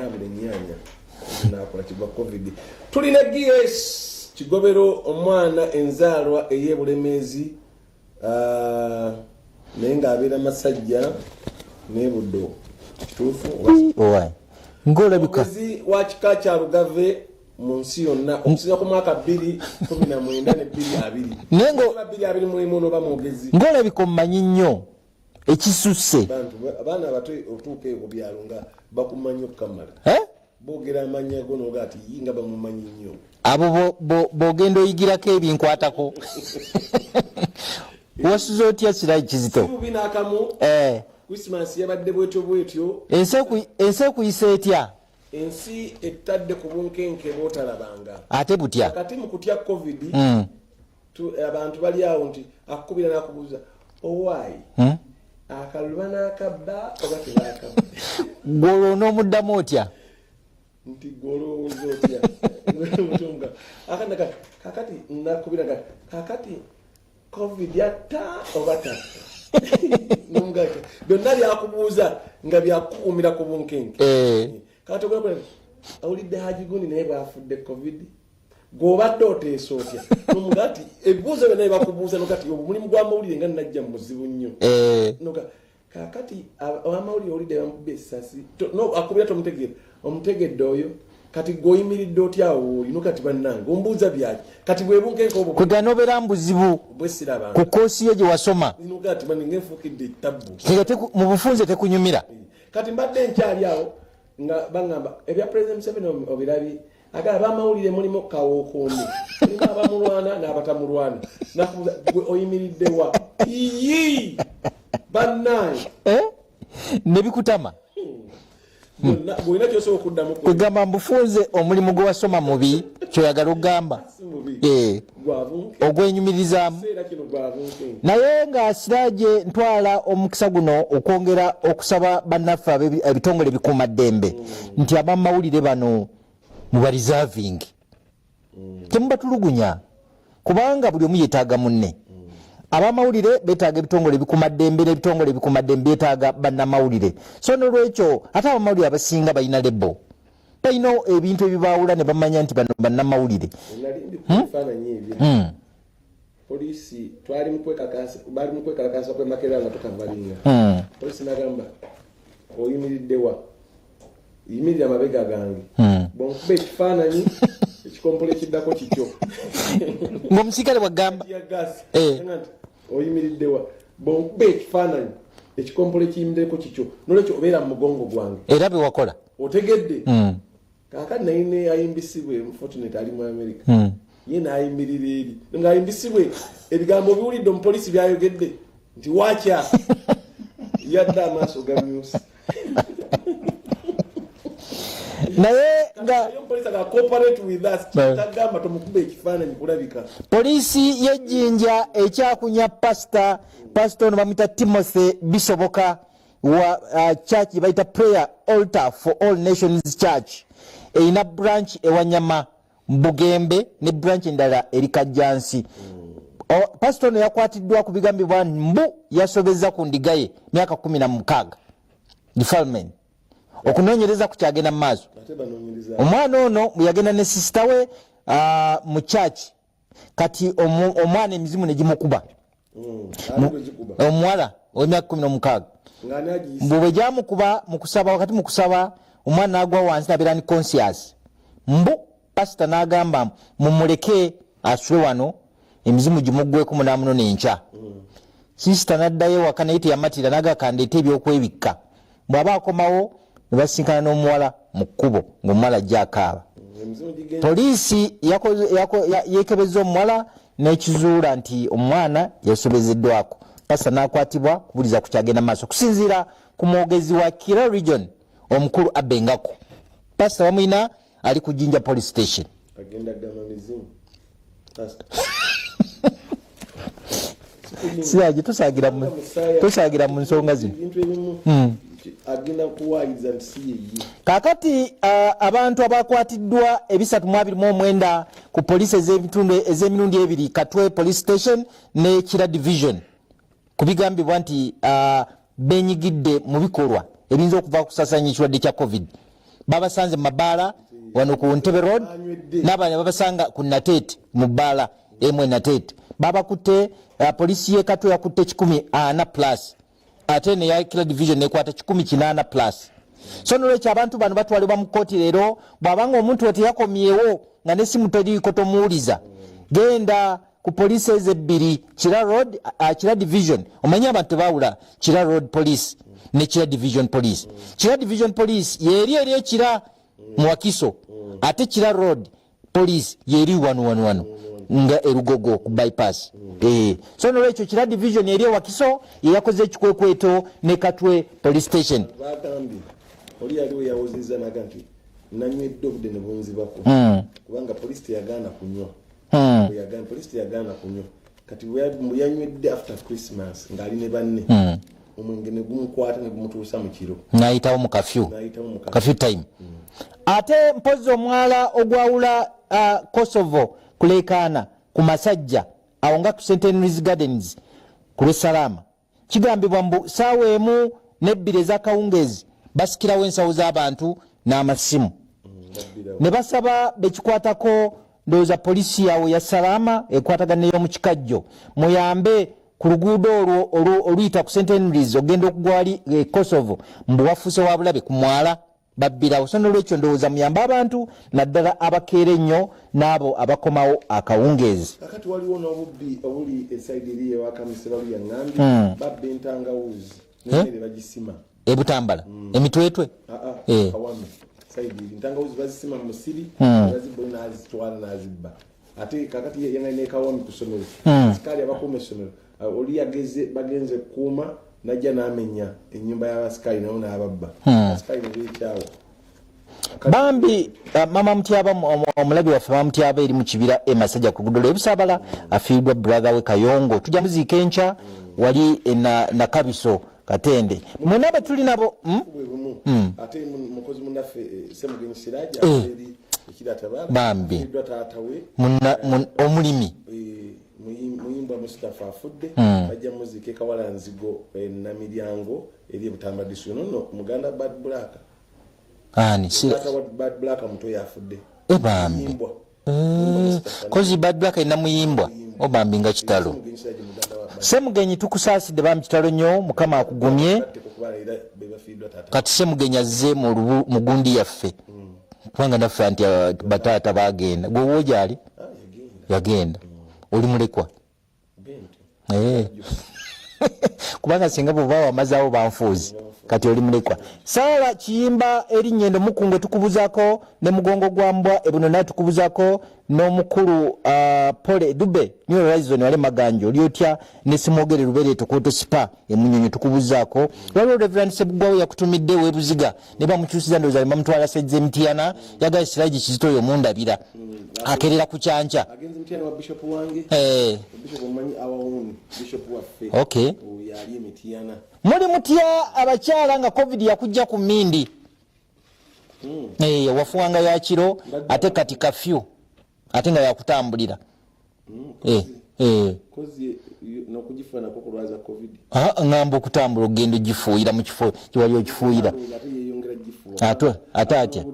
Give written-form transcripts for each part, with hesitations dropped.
ngambire nnyanya nakola kigwa covid tulina GS kigobero omwana enzaalwa ey'ebulemeezi naye ng'abeera masajja n'ebuddo kituufu ng'olabika wa kika kya Lugave mu nsi yonna okusinziira ku mwaka 2019 ne 2020 naye 2021 n'oba mwogezi ng'olabika omumanyi nnyo ekisusse abaana abato otuuka mu byalo nga bakumanyi okukamala boogera amanya go noga ati nga bamumanyi nnyo abo bogenda oyigirako ebinkwatako wasuze otya Siraji Kizito binakamu Christmas yabadde bwetyo ensi ekuyisa etya ensi ettadde ku bunkenke bw'otalabanga ate butya kati mu kutya covid abantu bali awo nti akukubira n'akubuuza owaayi akaluba n'akabba oba tebakabba gwolwo onoomuddamu otya nti gwolowooza otya kakati nakubira kakati covid yatta oba tatta nomugati byonna byakubuuza nga byakuumira ku bunkenke kati ogula awulidde Haji Gundi naye bwafudde covid gw'obadde oteesa otya nomugati ebibuuzo byonna byebakubuuza nokati omulimu gw'amawulire nga najja mu muzibu nnyo kakati amawulire owulidde bamukubba essasi akubira tomutegeera omutegedde oyo kati gw'oyimiridde otya awo oli nokati bannange ombuuza byaki kati bwebunkenke obwo kwegana obeera mu buzibu ku koosi yo gye wasoma nokati baninga enfuukidde ettabbu mu bufunze tekunyumira kati mbadde nkyali awo nga bangamba ebya President Museveni obirabye agala bamawulire mulimu kawookooni mulimu abamulwana n'abatamulwana nakubuuza gwe oyimiridde wa iyi bannaye ne bikutama bwolina kyosobola okuddamu kwegamba mbufunze omulimu gwe wasoma mubi kyoyagala okugamba ogwenyumirizaamu naye nga Siraje ntwala omukisa guno okwongera okusaba bannaffe ebitongole bikuumaddembe nti abamawulire bano mubariserving temubatulugunya kubanga buli omu yeetaaga munne abamawulire betaaga ebitongole bikuumaddembe n'ebitongole bikuumaddembe byetaaga bannamawulire so nolwekyo ate abamawulire abasinga balina lebo balina ebintu ebibaawula ne bamanya nti bano bannamawulire polisi twali bali mu kwekakasa kwemakera nga tukavalinga polisi nagamba oyimiridde wa yimirira amabega gange bwonkuba ekifaananyi ekikompolo ekiddako kikyo ng'omusikale bwagamba oyimiridde wa bwonkuba ekifaananyi ekikompolo ekiyimiddeko kikyo nolwekyo obeera mu mugongo gwange era bewakola otegedde kakati naye ne ayimbisibwe Fortunate ali mu America ye nayimirira eri ng'ayimbisibwe ebigambo biwulidde omupolisi byayogedde nti wakya yadde amaaso gamyusi naye nga polisi y'ejjinja ekyakunya pastor ono bamuyita Timothy Bisoboka wa church bayita Prayer Altar for All Nations Church erina branch ewanyama Bugembe ne branch endala eri Kajjansi. Pastor ono yakwatiddwa ku bigambibwa mbu yasobezza ku ndigaye myaka 16 defilement okunoonyereza ku kyagenda mu maaso. Omwana ono yagenda ne sister we mu church kati omwana emizimu ne gimukuba omuwala ow'emyaka 16 bwe gyamukuba mu kusaba wakati mu kusaba omwana n'agwa wansi n'abeera ni conscious mbu pastor n'agamba mumuleke asule wano emizimu gimuggweko munaamuno n'enkya sister n'addayo waka naye teyamatira n'agakandeeta ebyokwebikka bw'aba akomawo ne basinkana n'omuwala mu kkubo ng'omuwala ajja akaaba. Poliisi yeekebezza omuwala n'ekizuula nti omwana yasobezeddwako. Pastor n'akwatibwa kubuliza ku kyagenda maaso kusinziira ku mwogezi wa Kira Region omukulu Abengako. Pastor wamwina ali ku Jinja Police Station. Siraje tosagira mu nsonga zino. Agenda kuwaayiza nsi ye. Kakati abantu abakwatiddwa 329 ku police ez'emirundi ebiri Katwe Police Station ne Kira Division kubigambibwa nti benyigidde mu bikolwa ebinza okuva ku kusasanya ekirwadde kya COVID. babasanze mabala wano ku Ntebe Road n'abana babasanga ku Natete mu bala emwe Natete babakutte polisi ye Katwe yakutte 10 plus ate ne ya kila division nekwata 18 plus. So nolwekyo abantu bano batwalibwa mu kkooti leero bw'abanga omuntu wete yakomyewo nga nesimu teriiko tomuwuliza genda ku police ezebbiri Kira Road Kira division omanyi abantu tebawula Kira Road police ne Kira division police. Kira division police yeri Kira mu Wakiso ate Kira Road police yeri wano nga erugogo ku bypass. So nolwekyo Kira division yeri Wakiso yakoze ekikwekweto ne Katwe police station. Oli yaliwo yawozizza naganti nanywedde obudde ne bunzibako kubanga polisi teyagaana kunywa polisi teyagaana kunywa kati bwe yanywedde after Christmas ng'ali ne banne omwenge ne gumukwata ne gumutuusa mu kiro n'ayitawo mu kafyu time. Ate mpozi omwala ogwawula Kosovo kulekaana ku Masajja awo nga ku St. Henry's Gardens ku Lwesalaama kigambibwa mbu ssaawa emu n'ebbiri ez'akawungeezi basikirawo ensawo z'abantu n'amasimu ne basaba bekikwatako ndowooza polisi yawe ya Salaama ekwatagana ey'omu Kikajjo muyambe ku luguudo olwo oluyita ku St. Henry's ogenda okugwali Kosovo mbu wafuuse wa bulabe ku mwala babbirawo. So nolwekyo ndowooza muyambe abantu naddala abakeera ennyo n'abo abakomawo akawungeezi. Kakati waliwo n'obubbi obuli esayidi eri ewakamise balu yaŋŋambi babba entangawuzi n'emmere bagisima ebutambala emitwetwe kawame sayidi ntangawuzi bazisima mu musiri bazibbo n'azitwala n'azibba ate kakati yana ne kawame ku ssomero asikali abakuuma essomero oli yageze bagenze kuuma najja n'amenya ennyumba y'abasikali nawo n'ababba asikali ne beekyawo bambi mama Mutyaba omulabi waffe mama Mutyaba eri mu kibira Masajja ku luguudo lw'Ebusabala afiiddwa brother we Kayongo tujja muziika enkya wali na Kabiso Katende munabe tuli nabo ate mukozi munaffe Semugenyi Siraja eri ekidatabala bambi omulimi muyimba Mustafa afudde bajja muzike Kawala Nzigo na Miryango eri Butamba district no Muganda Bad Black Bad Black muto yafudde bambi kozi Bad Black ina muyimbwa obambi nga kitalo Semugenyi tukusaasidde bambi kitalo nnyo Mukama akugumye kati Semugenyi azze mu gundi yaffe kubanga naffe anti bataata bagenda gwe woojali yagenda oli mulekwa kubanga singa bw'oba wamazaawo banfuuzi kati oli mulekwa. Saala Kiyimba erinnyendo mukungwe tukubuzaako ne mugongo gwa mbwa ebunona tukubuzaako n'omukulu Pole Dube New Horizon wale Maganjo lyotya ne Simogere Lubere Tokoto Spa emunyonyo tukubuzaako waliwo Reverend Sebugwawo yakutumidde webuziga ne bamukyusiza ndowooza bamutwala Sejje Mtyana yagaye Siraji Kizito yo mundabira akerera ku Kyanca agenze Mtyana wa Bishop wange Bishop omanyi awawuni Bishop waffe okay yali Mtyana muli mutya abakyala nga COVID yakujja ku Mmindi wafuwanga ya kiro ate kati kafyu ate nga yakutambulira kozi nokugifana ko kulwaza COVID ngamba okutambula ogenda ogifuuyira mu kifo kiwali okifuuyira ate atya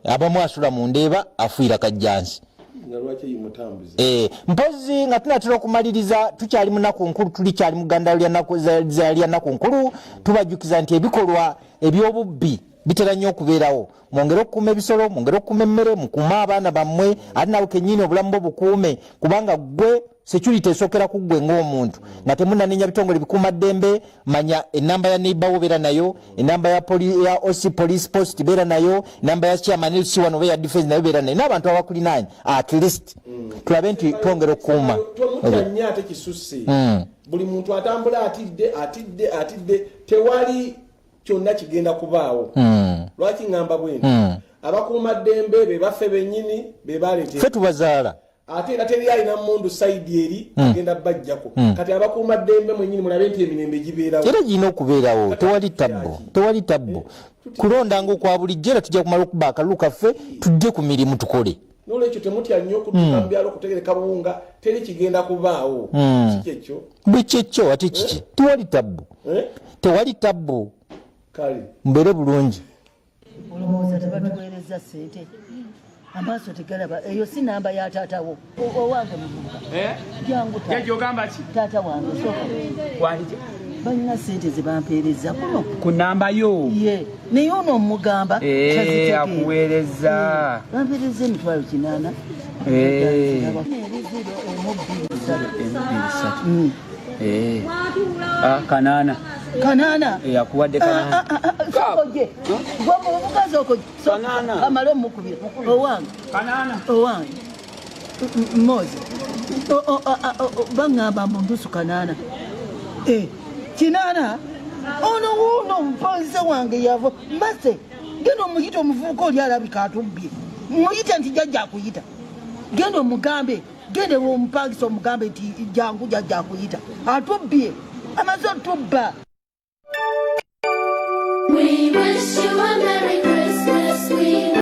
abamu asula mu ndeeba afuuyira kajjansi mpozi nga tunatera okumaliriza tukyali munaku nkulu tulikyali muganda lya naku nkulu tubajjukiza nti ebikolwa ebyobubbi bitera nnyo okubeerawo mwongere okukuuma ebisolo mwongere okukuuma emmere mukuume abaana bammwe ate nawe kennyini obulamu bwo bukuume kubanga gwe security esookera ku ggwe ng'omuntu nga temunanenya bitongole bikuuma ddembe manya enamba ya neighbor beera nayo enamba ya OC police post beera nayo enamba ya chairman LC wano ya defense nayo beera nayo n'abantu abakulinaanya at least tulabe nti twongere okukuuma nnyo ate kisusse buli muntu atambula atidde tewali kyonna kigenda kubaawo lwaki ngamba bwenti abakuuma ddembe be baffe bennyini be baleetera ffe tubazaala ate era teri alina mundu saidi eri agenda bajjako kati abakuuma ddembe mwennyini mulabe nti emirembe gibeerawo era girina okubeerawo tewali tabbo kulondanga okwa bulijjo era tujja kumala okuba akalulu kaffe tujje ku mirimu tukole n'olwekyo temutya nnyo okutuuka mu byalo okutegereka buwunga teri kigenda kubaawo kikyekyo bwe kyekyo ate kiki tewali tabbo kale mbeere bulungi olowooza tebatuweereza ssente amaaso tegalaba eyo si namba ya taatawo owange muvubuka jangu gyogamba ki taata wange soka balina ssente zebampeereza kuno ku namba yo ye naye ono omugamba akuweereza bampeereza emitwalo 8 kanaana yakuwadde sokoje omukazi okoje amale omukubira owange mozi baŋŋamba mbundusu kanaana kinaana ono wuuno omupoliisi wange yava mbase genda omuyita omuvubuka oli alabika atubbye muyite nti jajja akuyita genda omugambe gende omupangisa omugambe nti jangu jajja akuyita atubbye amaze otubba. We wish you a Merry